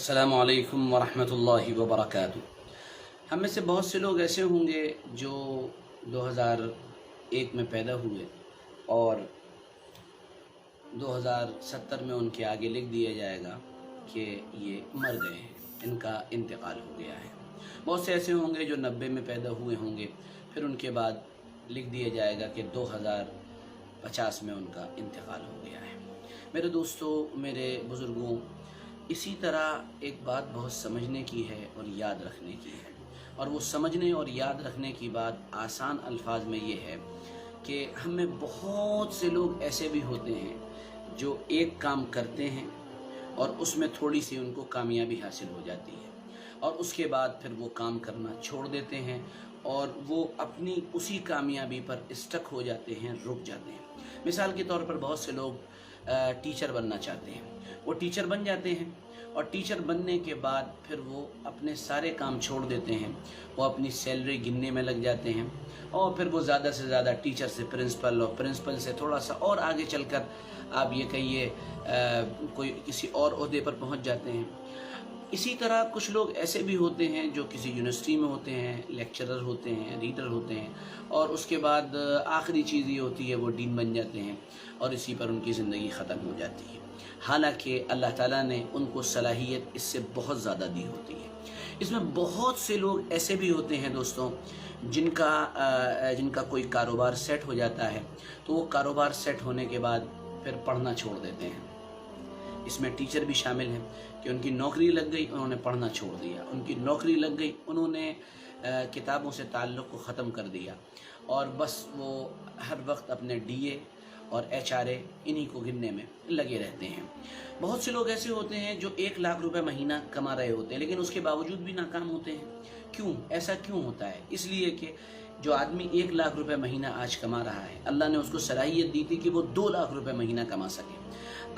अस्सलामु अलैकुम वरहमतुल्लाहि वबरकातुहू। हम में से बहुत से लोग ऐसे होंगे जो 2001 में पैदा हुए और 2070 में उनके आगे लिख दिया जाएगा कि ये मर गए हैं, इनका इंतकाल हो गया है। बहुत से ऐसे होंगे जो 90 में पैदा हुए होंगे, फिर उनके बाद लिख दिया जाएगा कि 2050 में उनका इंतकाल हो गया है। मेरे दोस्तों, मेरे बुज़ुर्गों, इसी तरह एक बात बहुत समझने की है और याद रखने की है, और वो समझने और याद रखने की बात आसान अल्फाज में ये है कि हम में बहुत से लोग ऐसे भी होते हैं जो एक काम करते हैं और उसमें थोड़ी सी उनको कामयाबी हासिल हो जाती है और उसके बाद फिर वो काम करना छोड़ देते हैं और वो अपनी उसी कामयाबी पर स्टक हो जाते हैं, रुक जाते हैं। मिसाल के तौर पर बहुत से लोग टीचर बनना चाहते हैं, वो टीचर बन जाते हैं और टीचर बनने के बाद फिर वो अपने सारे काम छोड़ देते हैं, वो अपनी सैलरी गिनने में लग जाते हैं और फिर वो ज़्यादा से ज़्यादा टीचर से प्रिंसिपल और प्रिंसिपल से थोड़ा सा और आगे चलकर आप ये कहिए कोई किसी और ओहदे पर पहुंच जाते हैं। इसी तरह कुछ लोग ऐसे भी होते हैं जो किसी यूनिवर्सिटी में होते हैं, लेक्चरर होते हैं, रीडर होते हैं, और उसके बाद आखिरी चीज़ ये होती है वो डीन बन जाते हैं और इसी पर उनकी ज़िंदगी ख़त्म हो जाती है। हालांकि अल्लाह ताला ने उनको सलाहियत इससे बहुत ज़्यादा दी होती है। इसमें बहुत से लोग ऐसे भी होते हैं दोस्तों जिनका कोई कारोबार सेट हो जाता है, तो वो कारोबार सेट होने के बाद फिर पढ़ना छोड़ देते हैं। इसमें टीचर भी शामिल हैं कि उनकी नौकरी लग गई, उन्होंने पढ़ना छोड़ दिया, उनकी नौकरी लग गई, उन्होंने किताबों से ताल्लुक़ को ख़त्म कर दिया और बस वो हर वक्त अपने डीए और एचआरए इन्हीं को गिनने में लगे रहते हैं। बहुत से लोग ऐसे होते हैं जो 1 लाख रुपए महीना कमा रहे होते हैं, लेकिन उसके बावजूद भी नाकाम होते हैं। क्यों? ऐसा क्यों होता है? इसलिए कि जो आदमी 1 लाख रुपए महीना आज कमा रहा है, अल्लाह ने उसको सलाहियत दी थी कि वो 2 लाख रुपए महीना कमा सके।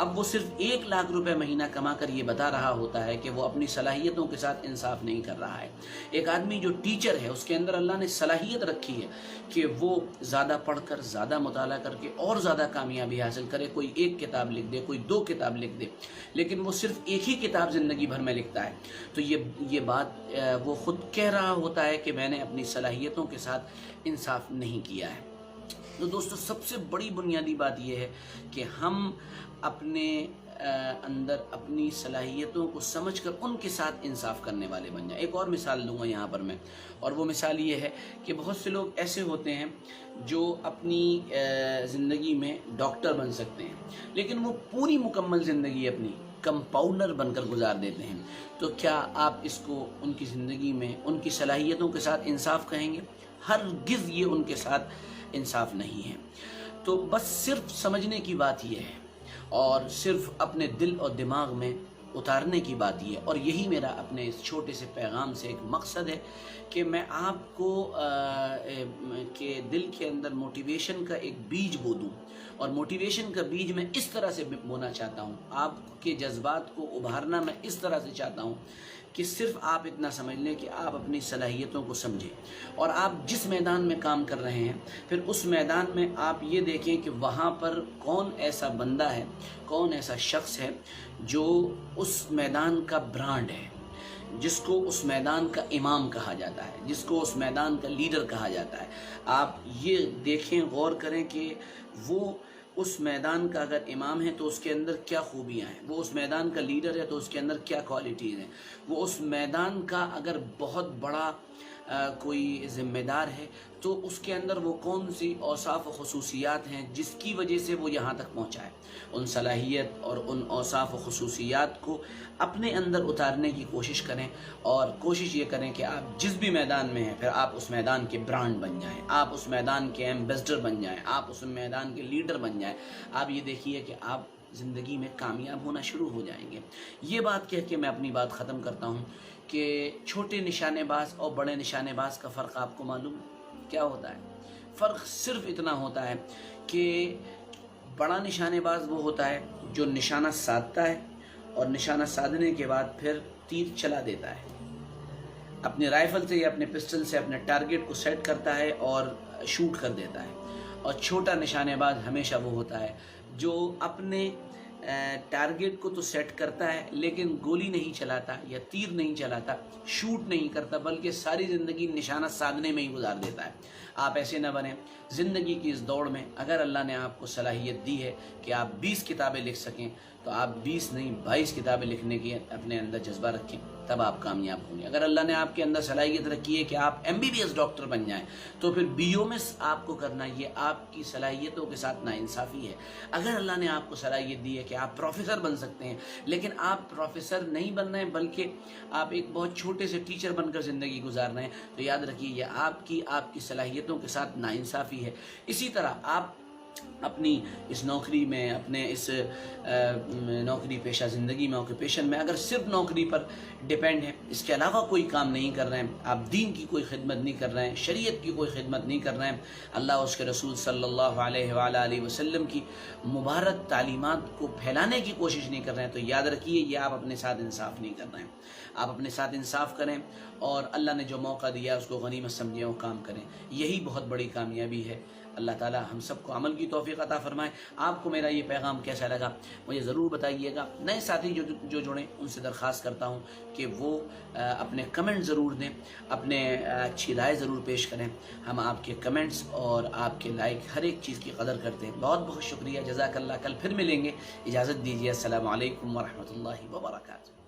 अब वो सिर्फ 1 लाख रुपए महीना कमा कर ये बता रहा होता है कि वो अपनी सलाहियतों के साथ इंसाफ नहीं कर रहा है। एक आदमी जो टीचर है, उसके अंदर अल्लाह ने सलाहियत रखी है कि वो ज़्यादा पढ़कर, ज़्यादा मुताला करके और ज़्यादा कामयाबी हासिल करे। कोई 1 किताब लिख दे, कोई 2 किताब लिख दे, लेकिन वो सिर्फ एक ही किताब ज़िंदगी भर में लिखता है। तो ये बात वो ख़ुद कह रहा होता है कि मैंने अपनी सलाहियतों के साथ इंसाफ नहीं किया है। तो दोस्तों, सबसे बड़ी बुनियादी बात यह है कि हम अपने अंदर अपनी सलाहियतों को समझकर उनके साथ इंसाफ करने वाले बन जाएं। एक और मिसाल दूंगा यहाँ पर मैं, और वो मिसाल ये है कि बहुत से लोग ऐसे होते हैं जो अपनी ज़िंदगी में डॉक्टर बन सकते हैं, लेकिन वो पूरी मुकम्मल ज़िंदगी अपनी कंपाउंडर बनकर गुजार देते हैं। तो क्या आप इसको उनकी ज़िंदगी में उनकी सलाहियतों के साथ इंसाफ कहेंगे? हरगिज़ ये उनके साथ इंसाफ नहीं है। तो बस सिर्फ समझने की बात यह है और सिर्फ अपने दिल और दिमाग में उतारने की बात ये है, और यही मेरा अपने इस छोटे से पैगाम से एक मकसद है कि मैं आपको के दिल के अंदर मोटिवेशन का एक बीज बो दूँ, और मोटिवेशन का बीज मैं इस तरह से बोना चाहता हूँ, आपके जज्बात को उभारना मैं इस तरह से चाहता हूँ कि सिर्फ आप इतना समझ लें कि आप अपनी सलाहियतों को समझें और आप जिस मैदान में काम कर रहे हैं, फिर उस मैदान में आप ये देखें कि वहाँ पर कौन ऐसा बंदा है, कौन ऐसा शख्स है जो उस मैदान का ब्रांड है, जिसको उस मैदान का इमाम कहा जाता है, जिसको उस मैदान का लीडर कहा जाता है। आप ये देखें, गौर करें कि वो उस मैदान का अगर इमाम है तो उसके अंदर क्या खूबियाँ हैं, वो उस मैदान का लीडर है तो उसके अंदर क्या क्वालिटीज़ हैं, वो उस मैदान का अगर बहुत बड़ा कोई ज़िम्मेदार है तो उसके अंदर वो कौन सी औसाफ व खुसूसियात हैं जिसकी वजह से वो यहाँ तक पहुँचा है। उन सलाहियत और उन औसाफ व खुसूसियात को अपने अंदर उतारने की कोशिश करें और कोशिश ये करें कि आप जिस भी मैदान में हैं, फिर आप उस मैदान के ब्रांड बन जाएं, आप उस मैदान के एम्बेसडर बन जाएं, आप उस मैदान के लीडर बन जाएं। आप ये देखिए कि आप ज़िंदगी में कामयाब होना शुरू हो जाएंगे। ये बात कह के मैं अपनी बात ख़त्म करता हूँ कि छोटे निशानेबाज और बड़े निशानेबाज का फ़र्क आपको मालूम क्या होता है? फ़र्क सिर्फ इतना होता है कि बड़ा निशानेबाज वो होता है जो निशाना साधता है और निशाना साधने के बाद फिर तीर चला देता है, अपने राइफ़ल से या अपने पिस्टल से अपने टारगेट को सेट करता है और शूट कर देता है। और छोटा निशानेबाज हमेशा वो होता है जो अपने ٹارگیٹ کو تو سیٹ کرتا ہے لیکن گولی نہیں چلاتا یا تیر نہیں چلاتا، شوٹ نہیں کرتا، بلکہ ساری زندگی نشانہ سادھنے میں ہی گزار دیتا ہے۔ آپ ایسے نہ بنیں۔ زندگی کی اس دوڑ میں اگر اللہ نے آپ کو صلاحیت دی ہے کہ آپ 20 کتابیں لکھ سکیں تو آپ 20 نہیں 22 کتابیں لکھنے کی اپنے اندر جذبہ رکھیں، تب آپ کامیاب ہوں گے۔ اگر اللہ نے آپ کے اندر صلاحیت رکھی ہے کہ آپ MBBS ڈاکٹر بن جائیں تو پھر BOMS آپ کو کرنا، یہ آپ کی صلاحیتوں کے ساتھ ناانصافی ہے۔ اگر اللہ نے آپ کو صلاحیت دی ہے کہ آپ پروفیسر بن سکتے ہیں لیکن آپ پروفیسر نہیں بن رہے ہیں بلکہ آپ ایک بہت چھوٹے سے ٹیچر بن کر زندگی گزار رہے ہیں، تو یاد رکھیے یہ آپ کی صلاحیتوں کے ساتھ ناانصافی ہے۔ اسی طرح آپ اپنی اس نوکری میں، اپنے اس نوکری پیشہ زندگی میں، آکوپیشن میں اگر صرف نوکری پر ڈیپینڈ ہیں، اس کے علاوہ کوئی کام نہیں کر رہے ہیں، آپ دین کی کوئی خدمت نہیں کر رہے ہیں، شریعت کی کوئی خدمت نہیں کر رہے ہیں، اللہ اس کے رسول صلی اللہ علیہ وآلہ وسلم کی مبارک تعلیمات کو پھیلانے کی کوشش نہیں کر رہے ہیں، تو یاد رکھیے یہ آپ اپنے ساتھ انصاف نہیں کر رہے ہیں۔ آپ اپنے ساتھ انصاف کریں اور اللہ نے جو موقع دیا اس کو غنیمت سمجھیں اور کام کریں، یہی بہت بڑی کامیابی ہے۔ اللہ تعالی ہم سب کو عمل کی توفیق عطا فرمائے۔ آپ کو میرا یہ پیغام کیسا لگا مجھے ضرور بتائیے گا۔ نئے ساتھی جو جڑیں ان سے درخواست کرتا ہوں کہ وہ اپنے کمنٹ ضرور دیں، اپنے اچھی رائے ضرور پیش کریں۔ ہم آپ کے کمنٹس اور آپ کے لائک ہر ایک چیز کی قدر کرتے ہیں۔ بہت بہت شکریہ، جزاک اللہ۔ کل پھر ملیں گے، اجازت دیجیے، السلام علیکم ورحمۃ اللہ وبرکاتہ۔